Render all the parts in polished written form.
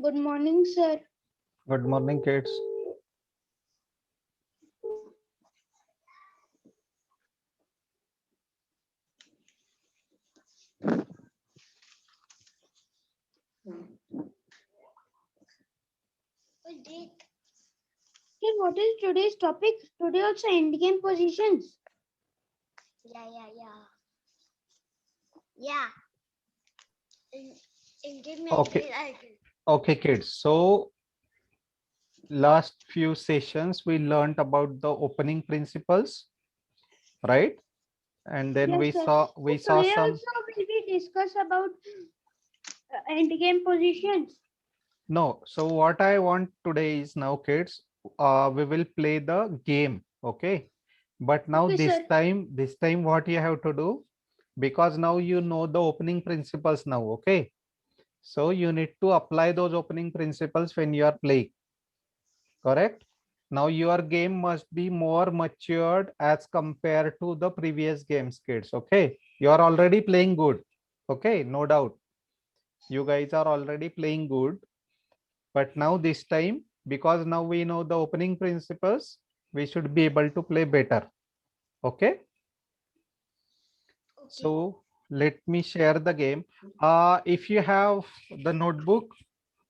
Good morning, sir. Good morning, kids. Okay, what is today's topic? Today also end game positions. Yeah. In Okay, okay, kids. So last few sessions we learned about the opening principles, right? And then Yes, we sir. saw Today some. also will we discuss about end game positions. No. So what I want today is now, kids, we will play the game. Okay. But now Okay, sir. this time what you have to do, because now you know the opening principles now. Okay. So you need to apply those opening principles when you are playing. Correct? Now your game must be more matured as compared to the previous games, kids. Okay. You are already playing good. Okay. No doubt. You guys are already playing good. But now this time, because now we know the opening principles, we should be able to play better. Okay. So let me share the game. If you have the notebook,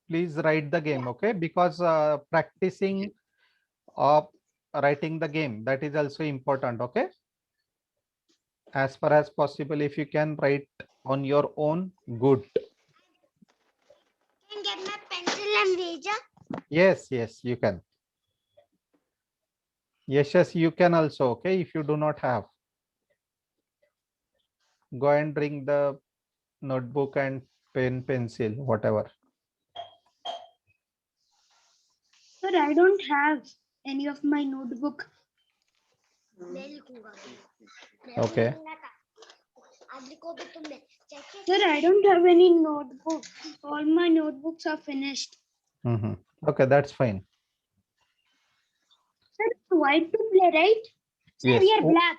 please write the game. Okay. Because practicing of writing the game, that is also important. Okay. As far as possible, if you can write on your own, good. Can get my pencil and eraser. Yes, you can. Yes, you can also. Okay. If you do not have, go and bring the notebook and pen, pencil, whatever. Sir, I don't have any of my notebook. मैं लिखूंगा Okay. आज लिखो भी तुमने check Sir, I don't have any notebook. All my notebooks are finished. Okay, that's fine. Sir, white to play, right? Sir, Yes. we are black.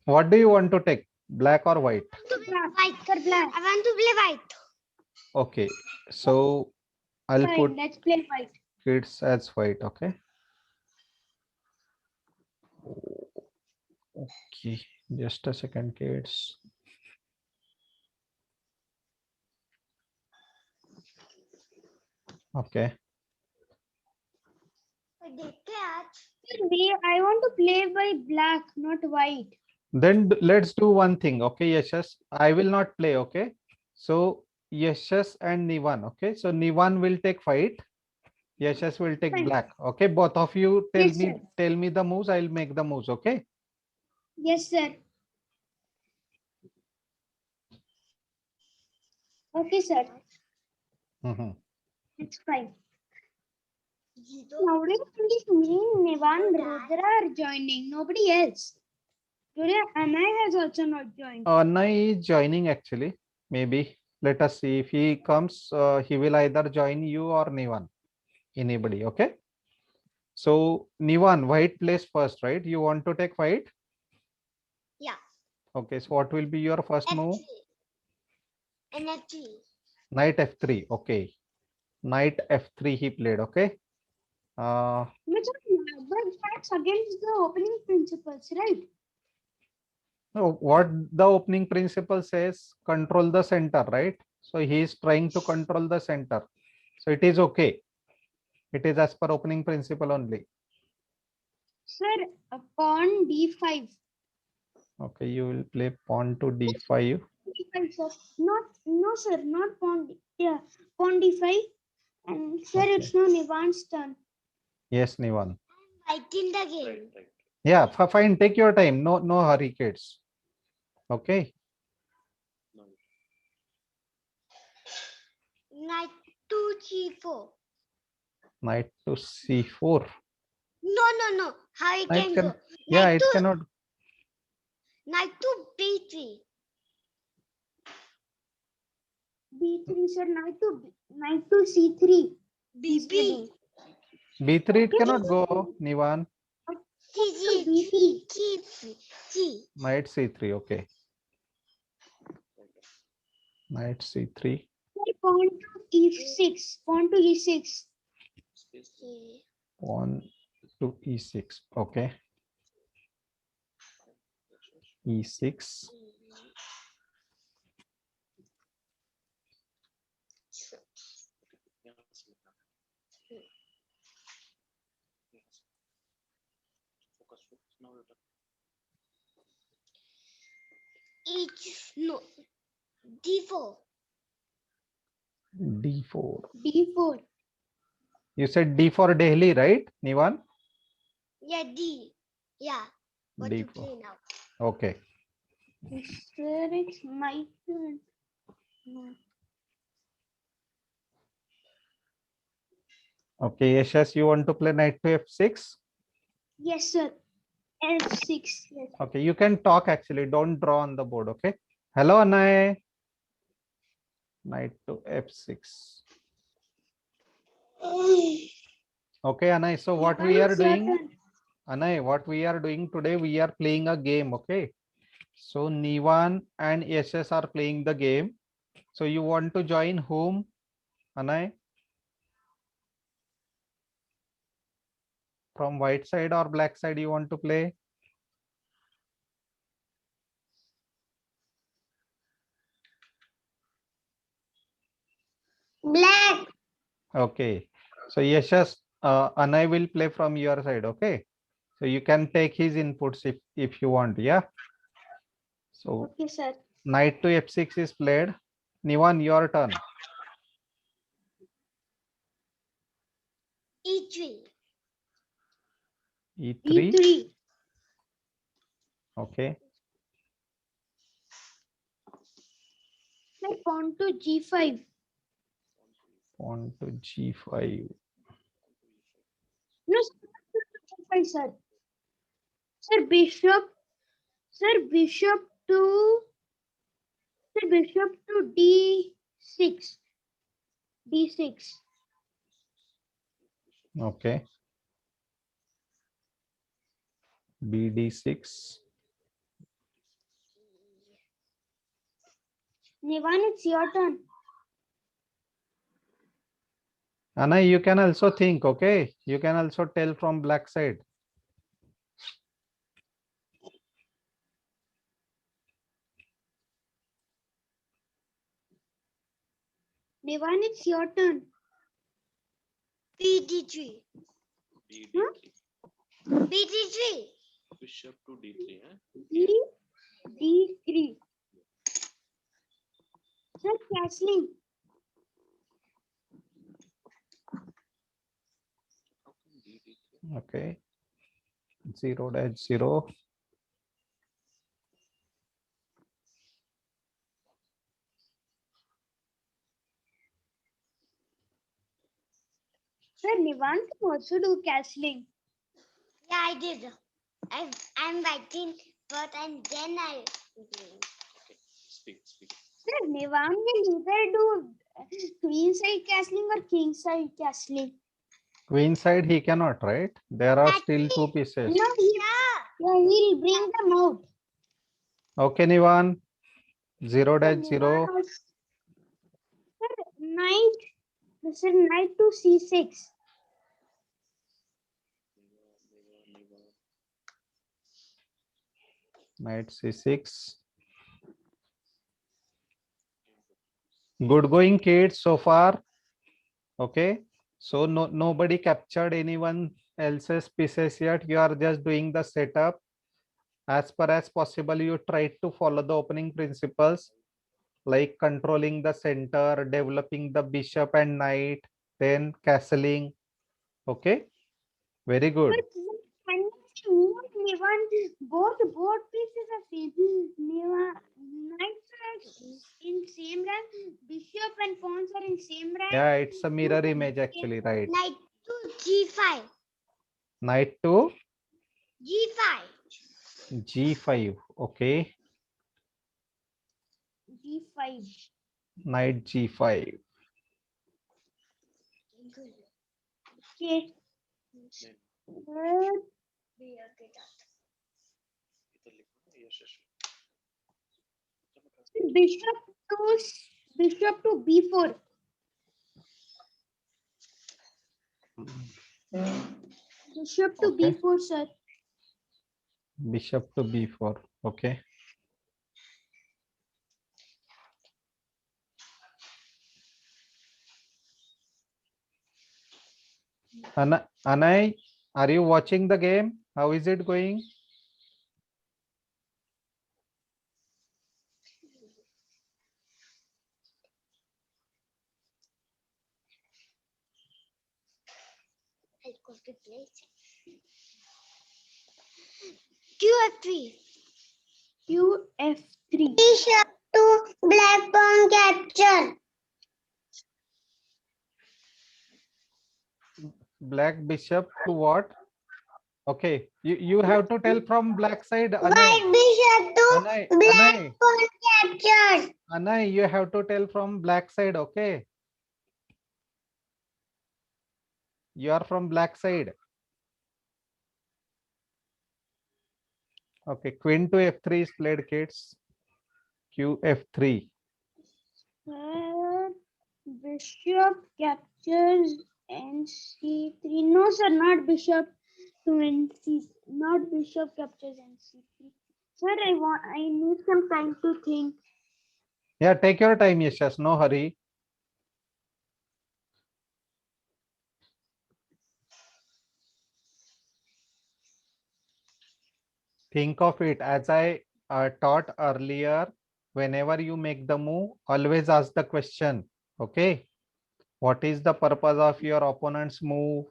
What do you want to take? Black or white? Black. Sir, black. I want to play white. Okay. So I'll Fine, put let's play white. kids as white. Okay. Okay. Just a second, kids. Okay. देख के आज Sir, I want to play by black, not white. Then let's do one thing. Okay, Yashas. I will not play. Okay. So Yashas and Nivan. Okay. So Nivan will take white. Yashas will take Fine. black. Okay. Both of you Yes, sir. tell me the moves. I'll make the moves. Okay. Yes, sir. Okay, sir. It's fine. Nowadays, only me, Nivan, Rudra are joining. Nobody else. Today, Anay has also not joined. Anay is joining actually. Maybe. Let us see if he comes. He will either join you or Nivan. Anybody. Okay. So Nivan, white plays first, right? You want to take white? Yeah. Okay. So what will be your first move? NFT. Knight f3. Okay. Knight f3 he played. Okay. But that's against the opening principles, right? So what the opening principle says, control the center, right? So he is trying to control the center. So it is okay. It is as per opening principle only. Sir, pawn d5. Okay, you will play pawn to d5. D5, sir. Not, no, sir, not pawn. Yeah, pawn d5. And sir, Okay. it's no Nivan's turn. Yes, Nivan. White in the game. Yeah, fine. Take your time. No hurry, kids. Okay. Knight to g4. Knight to c4. No. How it Knight can can. go? Yeah, Knight it to cannot. knight to b3. B3, sir, knight to c3. bb. B3 it cannot go. Nivan. G. Knight c3. Okay. Knight c3. Pawn to E6. Pawn to E6. Okay. Pawn to E6. Okay. E6. No. D4. D4. D4. You said D for Delhi, right, Nivan? Yeah, D. Yeah. What to D4. play now? Okay. Sir, it's my turn. No. Okay, Yashas, you want to play knight to F6? Yes, sir. F6. Yes. Okay, you can talk actually. Don't draw on the board. Okay. Hello, Anay. Knight to F6. Okay, Anay. So what we are It's your doing, turn. Anay, what we are doing today, we are playing a game. Okay. So Nivan and Yashas are playing the game. So you want to join whom, Anay? From white side or black side you want to play? Black. Okay. So Yashas, Anay will play from your side. Okay. So you can take his inputs if you want. Yeah. So Okay, sir. knight to F6 is played. Nivan, your turn. E3. E3. E3. Okay. Sir, pawn to G5. Pawn to G5. No, G5, sir. Sir, bishop. Sir, bishop to. Sir, bishop to D6. D6. Okay. BD6. Nivan, it's your turn. Anay, you can also think. Okay. You can also tell from black side. Nivan, it's your turn. BD3. Hmm? BD3. Bishop to D3. D, D3. Sir, castling. How come D3? Okay. 0-0. Sir, Nivan can also do castling. Yeah, I did. I'm writing first and then I. Okay, speak. Sir, Nivan will either do queen side castling or king side castling. Queen side he cannot, right? There are still two pieces. No, he'll bring them out. Okay, Nivan. Sir, 0-0. Nivan also. Sir, knight to C6. Knight C6. Good going, kids, so far. Okay. So nobody captured anyone else's pieces yet. You are just doing the setup. As far as possible, you try to follow the opening principles like controlling the center, developing the bishop and knight, then castling. Okay. Very good. But can you see me and Nivan? Both pieces are same. Nivan, knights are in same rank. Bishop and pawns are in same rank. Yeah, it's a mirror image actually, right? Knight to G5. Knight to G5. G5. Okay. G5. Knight G5. Okay. Bishop to bishop to b4. Bishop to Okay. b4, sir. Bishop to b4. Okay. Anay, are you watching the game? How is it going? I'll go to place. QF3. qf3. Bishop to black pawn capture. Black bishop to what? Okay, you have to tell from black side. Anay, White bishop to Anay, black Anay, pawn captured. Anay, you have to tell from black side. Okay, you are from black side. Okay, queen to f3 is played, kids. qf3. Bishop captures nc3. No, sir, not bishop to nc. Not bishop captures nc3. Sir, I need some time to think. Yeah, take your time, Yashas. No hurry. Think of it as I taught earlier. Whenever you make the move, always ask the question. Okay, what is the purpose of your opponent's move?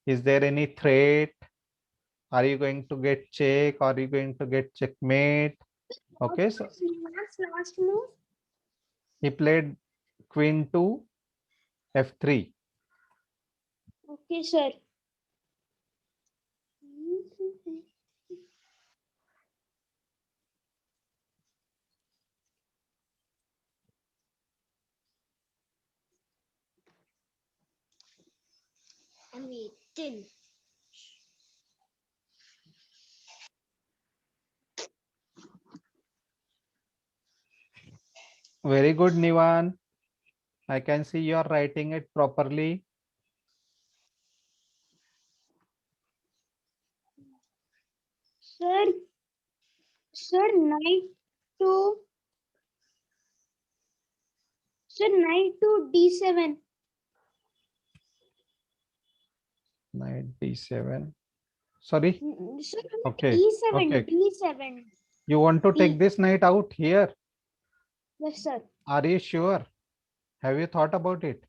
Is there any threat? Are you going to get check? Are you going to get checkmate? Okay, so Last move. he played queen to f3. Okay, sir. I'm waiting. Very good, Nivan. I can see you are writing it properly. Sir, knight to d7. Knight d7. Sorry. Sir, Okay. e7, Okay. d7. You want to take D. this knight out here? Yes, sir. Are you sure? Have you thought about it?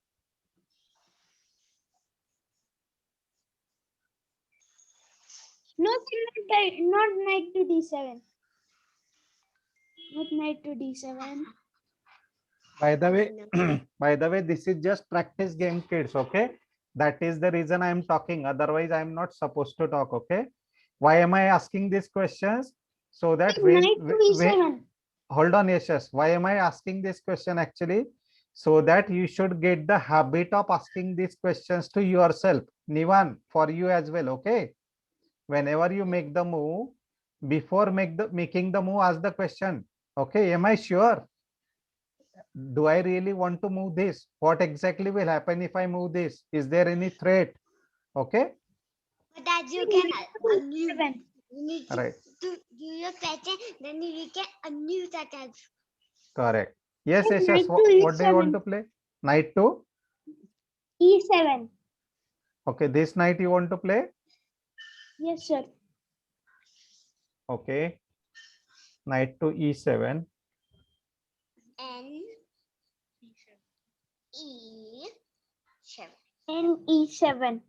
No, sir, not knight to d7. Not knight to d7. By the way, by the way, this is just practice game, kids. Okay, that is the reason I am talking. Otherwise, I am not supposed to talk. Okay, why am I asking these questions? So that Knight to e7. hold on, Yashas. Why am I asking this question actually? So that you should get the habit of asking these questions to yourself. Nivan, for you as well. Okay, whenever you make the move, before making the move, ask the question. Okay, am I sure? Do I really want to move this? What exactly will happen if I move this? Is there any threat? Okay. But as you can unmute. E7. You need Right. to do your question, then you can unmute that as. Correct. Yes, yes, yes. Knight to What do you want e7. to play? Knight to? E7. Okay, this knight you want to play? Yes, sir. Okay. Knight to e7. N E7. And e7.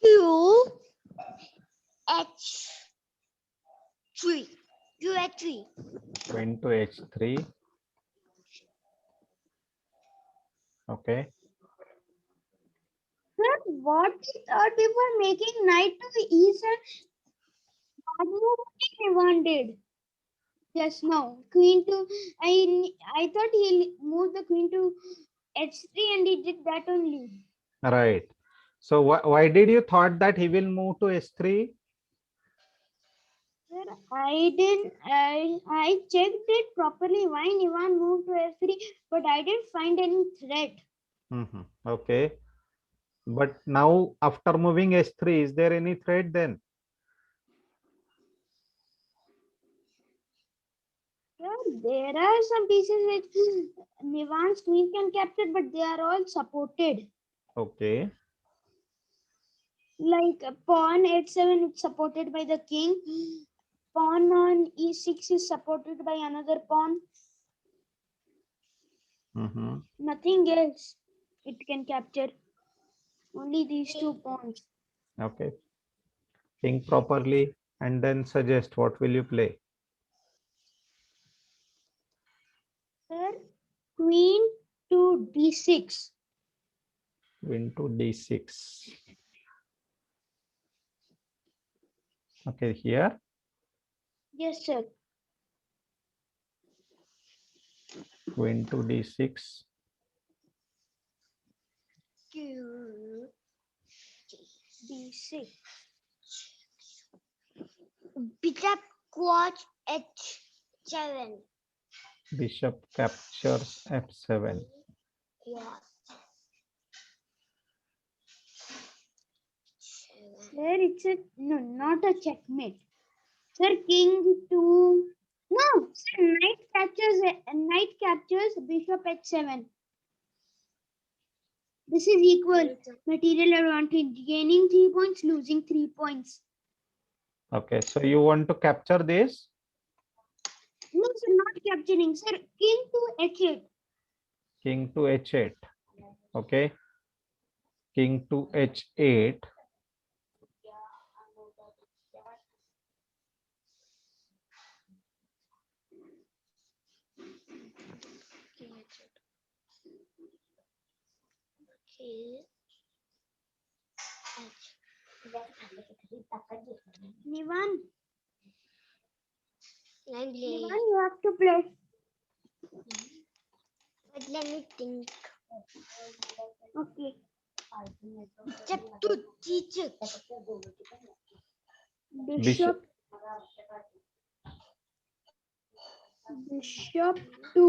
Q H3. Q H3. Queen to h3. Okay. Sir, what I thought before making knight to e7? What move Nivan did just now? Queen to I thought he moved the queen to h3 and he did that only. Right. So why did you thought that he will move to h3? Sir, I didn't. I checked it properly. Why Nivan moved to F3, but I didn't find any threat. Mhm. Okay. But now after moving H3, is there any threat then? Sir, there are some pieces which Nivan's queen can capture, but they are all supported. Okay. Like pawn h7 is supported by the king. Pawn on e6 is supported by another pawn. Mhm. Nothing else it can capture. Only these two pawns. Okay. Think properly and then suggest what will you play. Sir, queen to d6. Queen to D6. Okay, here. Yes, sir. Queen to D6. Two. d6. Bishop quad h7. Bishop captures F7. Quad. Sir, it's a no, not a checkmate. Sir, king to no. Sir, knight captures bishop h7. This is equal. Material advantage. Gaining 3 points, losing 3 points. Okay, so you want to capture this? No, sir, not capturing. Sir, king to h8. King to H8. Okay. King to H8. Okay. Nivan, I'm playing. Nivan, you have to play. But let me think. Okay. Bishop to d6. Bishop. Bishop to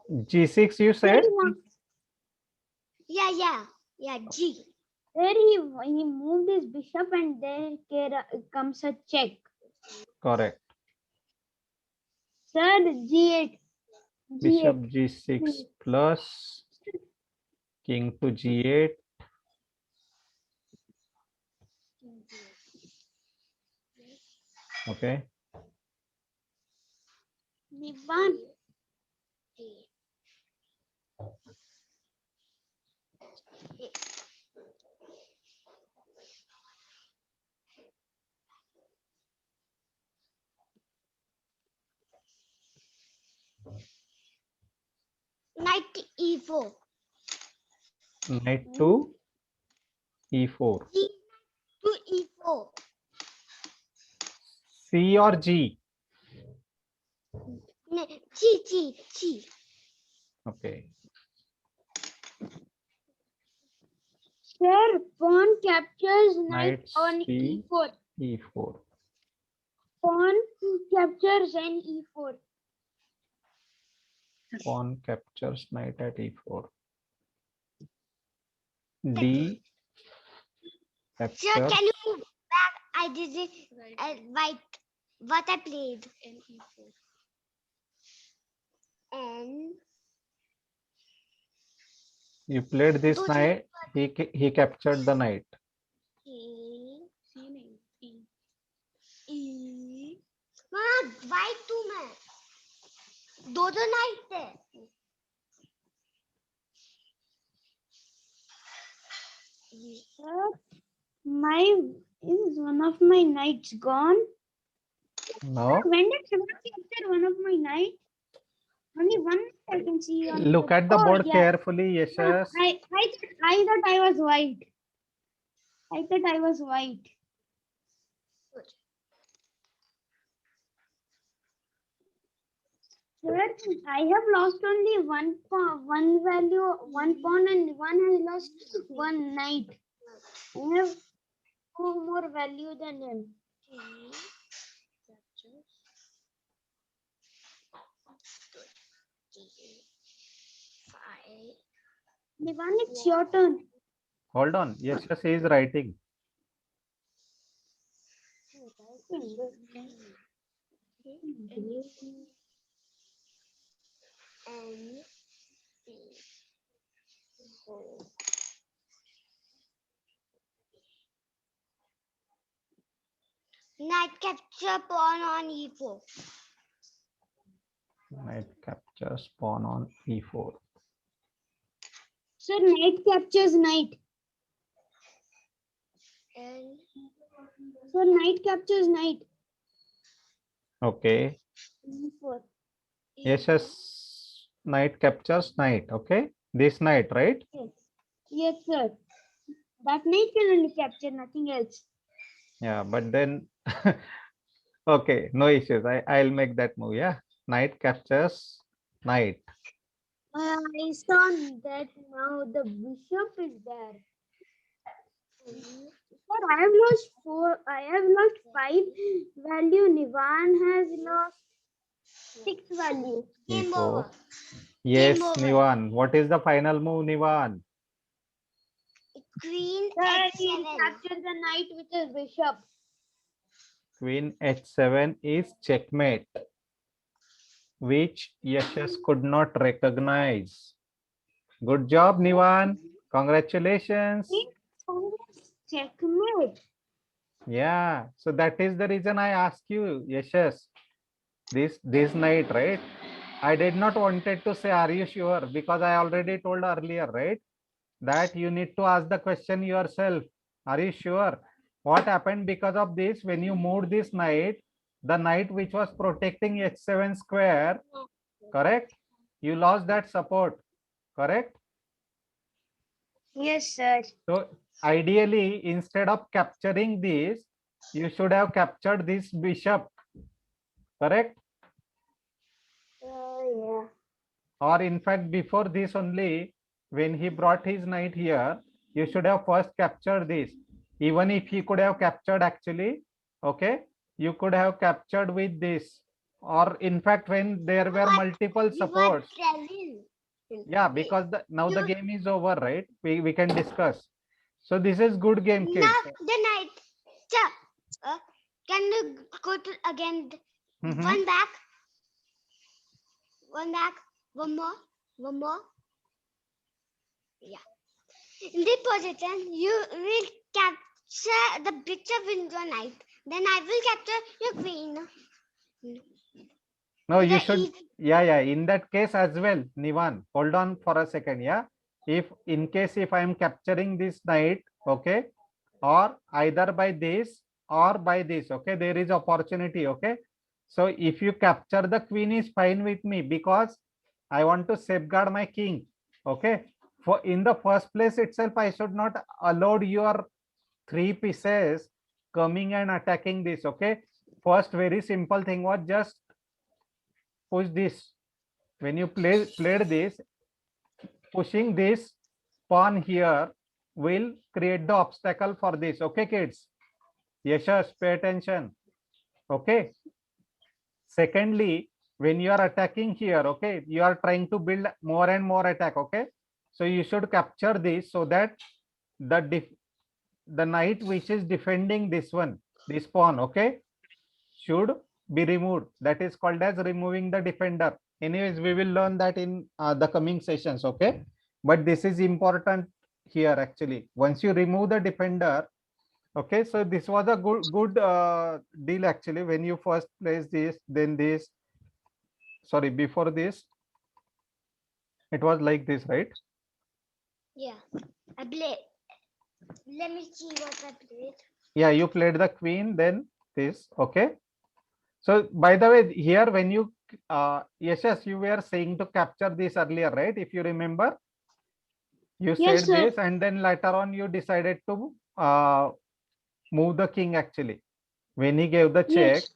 G6 you Sir, said? Yeah, G. there he moved his bishop and there comes a check. Correct. Sir, g8. Bishop G8. G6 plus King to G8. Okay. Nivan. Knight e4. Knight to E4. G to e4. C or G? G. Okay. Sir, pawn captures knight Knight on C, e4. E4. Pawn captures n e4. Pawn captures knight at E4. D Sir, captures. can you move back? I did it. White. What I played. And You played this those knight. He captured the knight. E. E. हाँ, white too मैं. दो knight है. Sir, is one of my knights gone? No. When did someone capture one of my knight? Only one I can see on Look the at the oh, board yeah. carefully, No, Yashas. I thought I was white. I thought I was white. Sir, I have lost only one value, one pawn, and one has lost one knight. I have no more value than him. Nivan, it's your turn. Hold on. Yes, yes, he is writing. N, P, O. Night capture pawn on E4. Knight capture pawn on e4. Sir, knight captures knight. N, Sir, knight captures knight. Okay. E4. Yes, yes. Knight captures knight. Okay. This knight, right? Yes. Yes, sir. That knight can only capture, nothing else. Yeah, but then okay, no issues. I'll make that move. Yeah. Knight captures knight. I saw that now the bishop is there. Sir, I have lost 4. I have lost 5 value. Nivan has lost 6 value. game E4. over. Yes, over. Nivan. What is the final move, Nivan? Queen Sir, he H7. captured the knight with his bishop. Queen h7 is checkmate, which Yashas could not recognize. Good job, Nivan. Congratulations. Checkmate. Yeah. So that is the reason I ask you, Yashas. This night, right? I did not wanted to say, are you sure? Because I already told earlier, right? That you need to ask the question yourself. Are you sure? What happened because of this? When you moved this knight, the knight which was protecting h7 square, correct? You lost that support, correct? Yes, sir. So ideally, instead of capturing this, you should have captured this bishop, correct? Yeah. Or in fact, before this only, when he brought his knight here, you should have first captured this. Even if he could have captured actually, okay, you could have captured with this. Or in fact, when there were multiple supports, yeah, because now the game is over, right? We can discuss. So this is good game, kids. Now the night. Can you go to again? Mhm. One back. One back. One more. One more. Yeah. In this position, you will capture the bishop with your knight. Then I will capture your queen. No, With you the should, yeah, in that case as well, Nivan, hold on for a second, yeah. If in case if I am capturing this knight, okay, or either by this or by this, okay, there is opportunity, okay. So if you capture the queen is fine with me because I want to safeguard my king, okay. For in the first place itself, I should not allow your 3 pieces coming and attacking this, okay. First very simple thing was just push this. When you played this, pushing this pawn here will create the obstacle for this. Okay, kids? Yes, pay attention. Okay. Secondly, when you are attacking here, okay, you are trying to build more and more attack. Okay. So you should capture this so that the knight which is defending this one, this pawn, okay, should be removed. That is called as removing the defender. Anyways, we will learn that in the coming sessions, okay. But this is important here actually. Once you remove the defender, okay, so this was a good deal actually. When you first place this, then this, sorry, before this it was like this, right? yeah. I play. Let me see what I played. Yeah, you played the queen, then this, okay. So by the way, here when you yes, you were saying to capture this earlier, right? If you remember, you Yes, said sir. this, and then later on you decided to move the king actually. When he gave the check, Yes.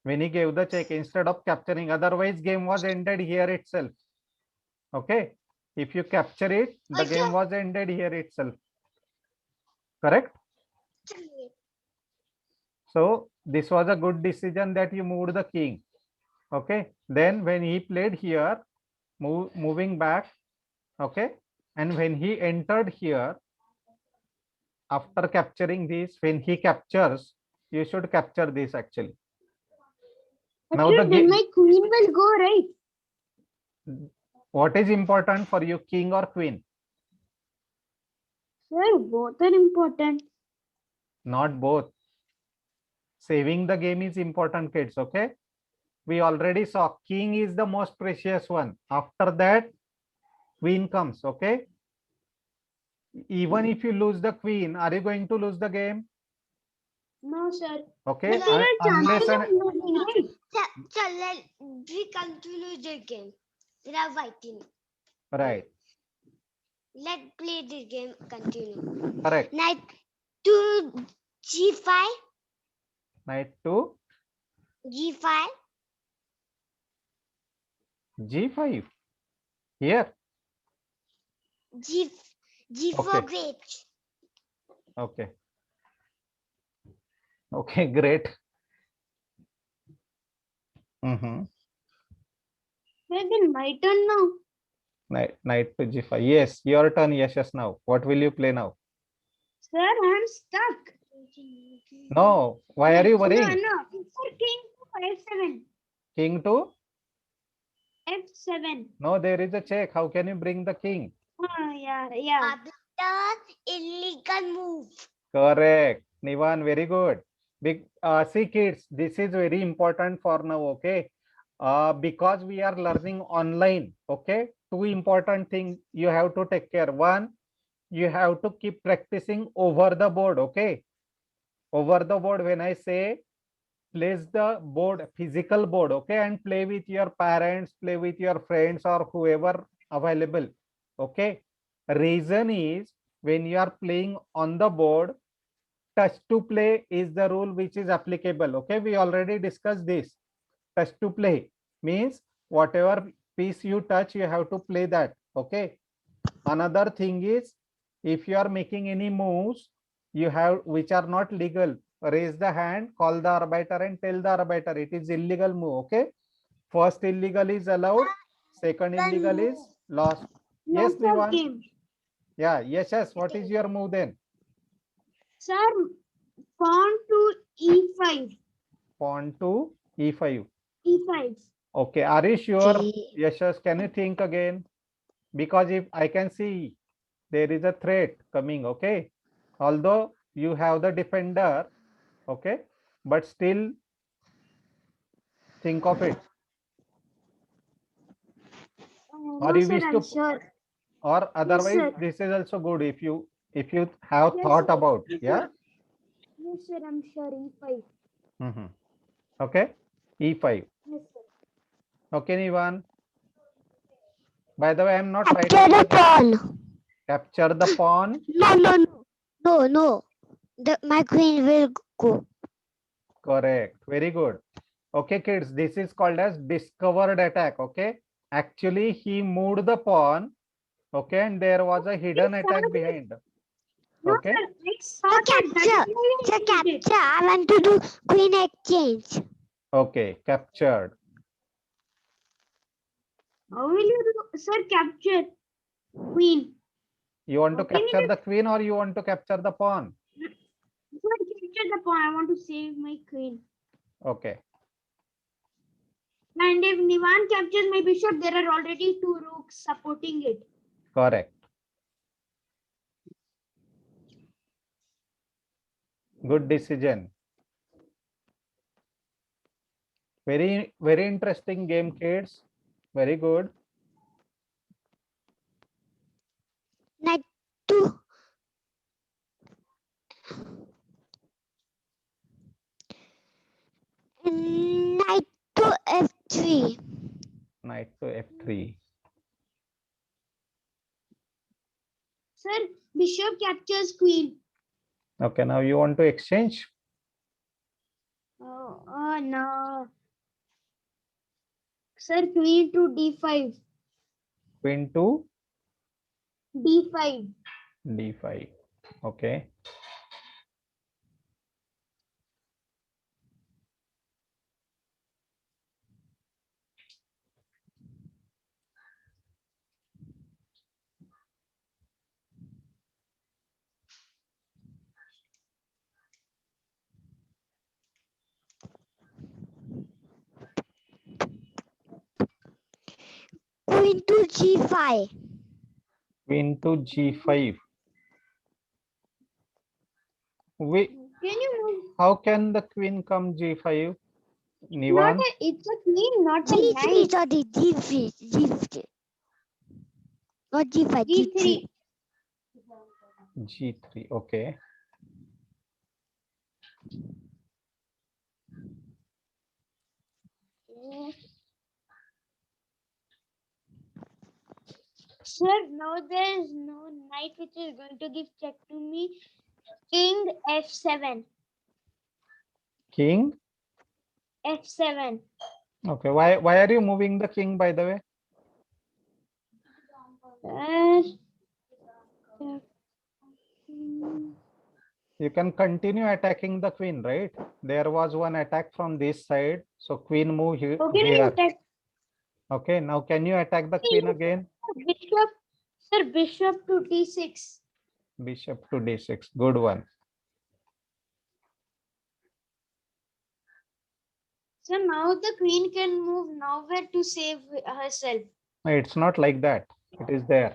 when he gave the check instead of capturing, otherwise game was ended here itself. Okay, if you capture it, the Also, game was ended here itself. Correct? So this was a good decision that you moved the king. Okay. Then when he played here, moving back. Okay. And when he entered here, after capturing this, when he captures, you should capture this actually. Now the Then my queen will go, right? what is important for you, king or queen? Sir, both are important. Not both. Saving the game is important, kids. Okay. We already saw king is the most precious one. After that, queen comes. Okay. Even if you lose the queen, are you going to lose the game? No, sir. Okay. But there are Unless chances and of losing, right? So we continue the game without fighting. right. Let's play this game. Continue. Correct. Knight to G5. Knight to G5. G5. Here. G for Okay. great. Okay. Okay, great. Mm-hmm. Then my turn now. Knight to G5. Yes, your turn, Yashas now. What will you play now? Sir, I'm stuck. No, why are you No, worrying? no. Sir, king to F7. King to? F7. No, there is a check. How can you bring the king? Oh, yeah. Arbiter illegal move. Correct. Nivan, very good. See kids, this is very important for now, okay? Because we are learning online, okay? Two important things you have to take care. One, you have to keep practicing over the board, okay? Over the board, when I say place the board, physical board, okay? And play with your parents, play with your friends or whoever available, okay? Reason is when you are playing on the board, touch to play is the rule which is applicable. Okay, we already discussed this. Touch to play means whatever piece you touch, you have to play that. Okay. Another thing is if you are making any moves, you have which are not legal, raise the hand, call the arbiter and tell the arbiter it is illegal move. Okay. First illegal is allowed. Second illegal is lost. Yes, Lots of Nivan. games. Yeah. Yes. What is your move then? Sir, pawn to E5. Pawn to E5. E5. Okay, are you sure? Okay. Yashas, can you think again? Because if I can see there is a threat coming, okay? Although you have the defender, okay? But still think of it. Or No, you sir, wish I'm to, sure. or otherwise sir. this is also good if you have Yes, thought sir. about, yeah? Yes, sir, I'm sure. E5. Okay, E5. Yes, sir. Okay, Nivan. By the way, I'm not Capture writing the the pawn. capture the pawn. No. My queen will go. Correct. Very good. Okay, kids, this is called as discovered attack. Okay. Actually, he moved the pawn. Okay. And there was a hidden attack behind. No, Okay. sir, I saw The that. That is capture. why I The did it. capture. I want to do queen exchange. Okay. Captured. How will you do, sir, capture queen? You want to Okay, capture the queen or you want to capture the pawn? Sir, capture the pawn. I want to save my queen. Okay. And if Nivan captures my bishop, there are already two rooks supporting it. Correct. Good decision. Very, very interesting game, kids. Very good. Knight to Knight to F3. Knight to F3. Sir, bishop captures queen. Okay. Now you want to exchange? Oh no. Sir, queen to D5. Queen to D5. D5. Okay. Queen to G5. Queen to G5. We, Can you move? how can the queen come G5? Not Nivan? it's a queen, not a G3, knight. sorry, G3, G3. Not G5, G3. G3. G3, okay. Sir, now there is no knight which is going to give check to me. King F7. King? F7. Okay, why are you moving the king, by the way? You can continue attacking the queen, right? There was one attack from this side. So queen move here. Okay, attack. Okay, now can you attack the queen again? Bishop. Sir, bishop to D6. Bishop to D6. Good one. So now the queen can move nowhere to save herself. No, it's not like that. It is there.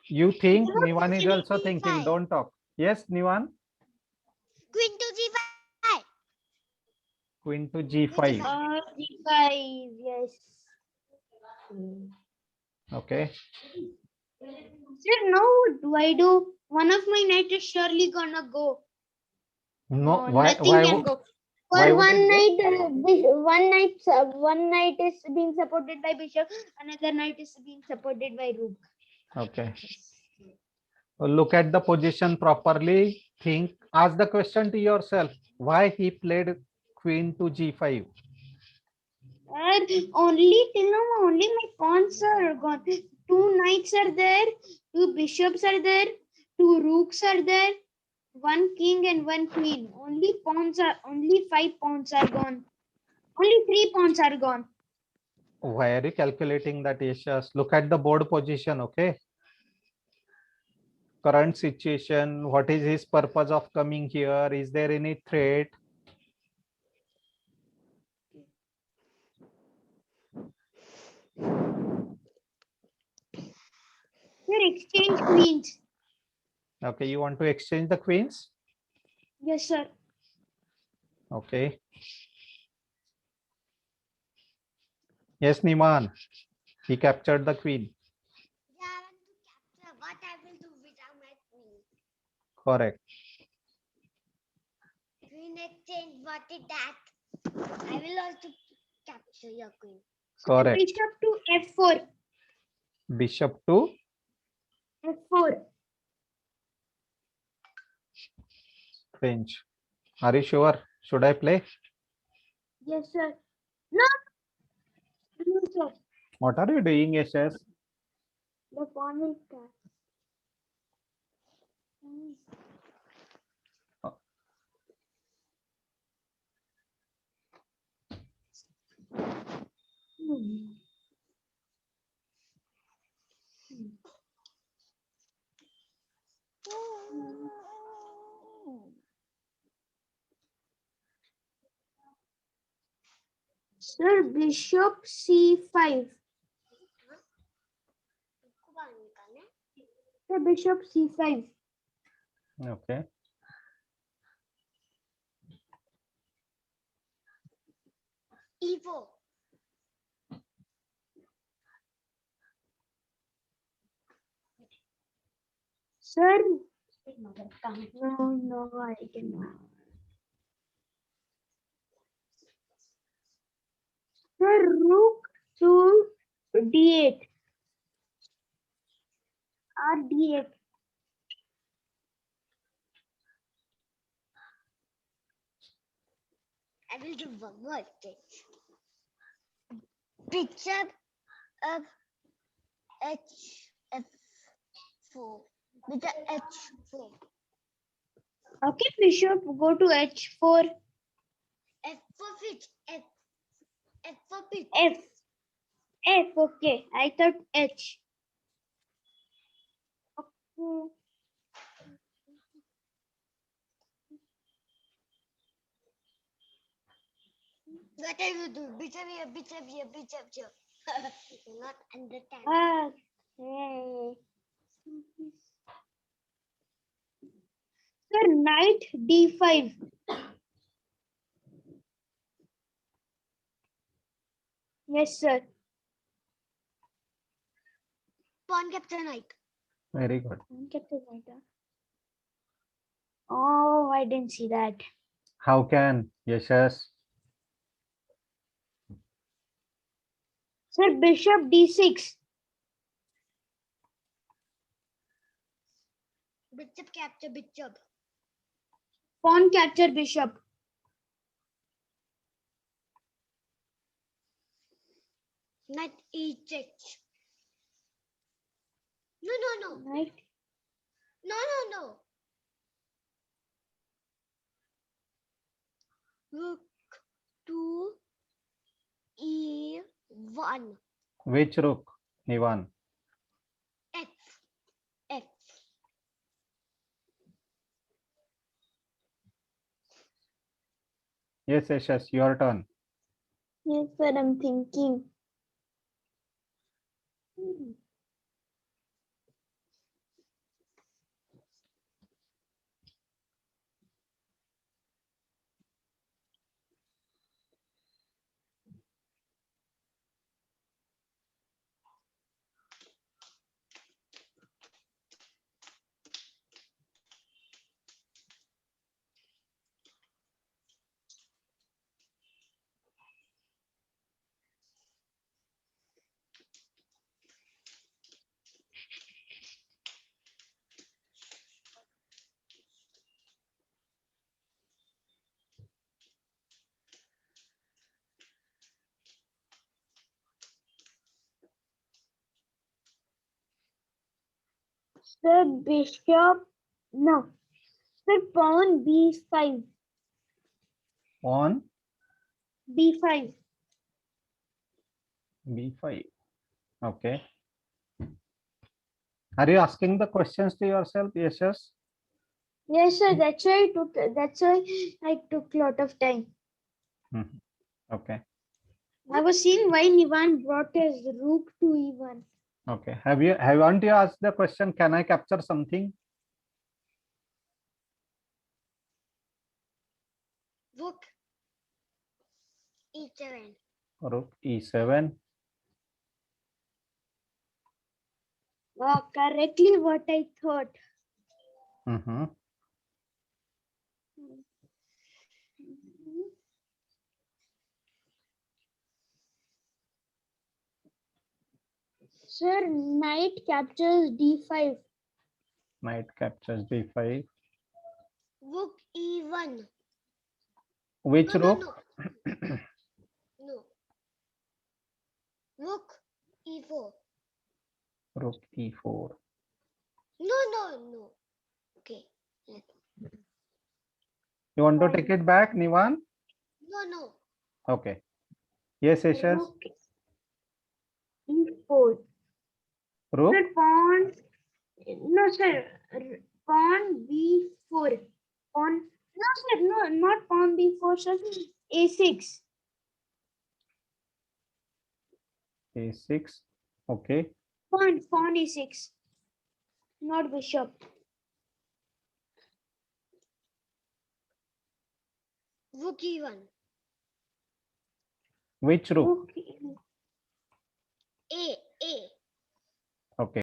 You think Nivan is Queen also to thinking. D5. Don't talk. Yes, Nivan? Queen to G5. Queen to G5. G5, yes. Okay. Sir, now what do I do? One of my knight is surely gonna go. No, No, why? nothing Why? can go. why For would it go? one knight is being supported by bishop, another knight is being supported by rook. Okay. Look at the position properly. Think. Ask the question to yourself. Why he played queen to G5? Only till now, only my pawns are gone. Two knights are there, two bishops are there, two rooks are there, one king and one queen. Only 5 pawns are gone. Only 3 pawns are gone. Why are you calculating that, Yashas? Look at the board position, okay? Current situation. What is his purpose of coming here? Is there any threat? Sir, exchange queens. Okay, you want to exchange the queens? Yes, sir. Okay. Yes, Niman. He captured the queen. Yeah, I want to capture what I will do without my queen. Correct. Queen exchange, what is that? I will also capture your queen. Correct. Bishop to F4. Bishop to F4. French. Are you sure? Should I play? Yes, sir. No. No, sir. What are you doing, Yashas? The pawn will catch. Sir, bishop C5. Sir, bishop C5. Okay. E4. Sir, no, I cannot. Sir, rook to D8. Or D8. I will do one more thing. Bishop of H4. Bishop H4. Okay, bishop, go to H4. F4 which? F4 which? F. F, okay. I thought H. Okay. What I will do? Bishop here, bishop here, bishop here. You cannot understand. Okay. Sir, knight d5. Yes, sir. Pawn capture knight. Very good. Captain knight. Oh, I didn't see that. How can? Yashas. Sir, bishop d6. Bishop capture bishop. Pawn capture bishop. Knight e6. No. Knight. No. Rook to e1. Which rook? Nivan. F. Yes, Yashas, your turn. Yes, sir, I'm thinking. Sir, bishop. No. Sir, pawn b5. On b5. b5. Okay. Are you asking the questions to yourself? Yashas. Yes, sir. That's why I took. That's why I took a lot of time. Mhm. Okay. I was seeing why Nivan brought his rook to e1. Okay. Haven't you asked the question? Can I capture something? Rook e7. Rook e7. Correctly what I thought. Mm-hmm. Sir, knight captures d5. Knight captures d5. Rook e1. Which No. rook? No. Rook e4. Rook e4. No. Okay. You want to take it back, Nivan? No. Okay. Yes, Yashas. Rook e4. Rook. Sir, pawn. No, sir. Pawn b4. Pawn. No, sir. No, not pawn b4, sir. a6. a6. Okay. Pawn a6. Not bishop. Rook e1. Which rook? Rook. A. Okay.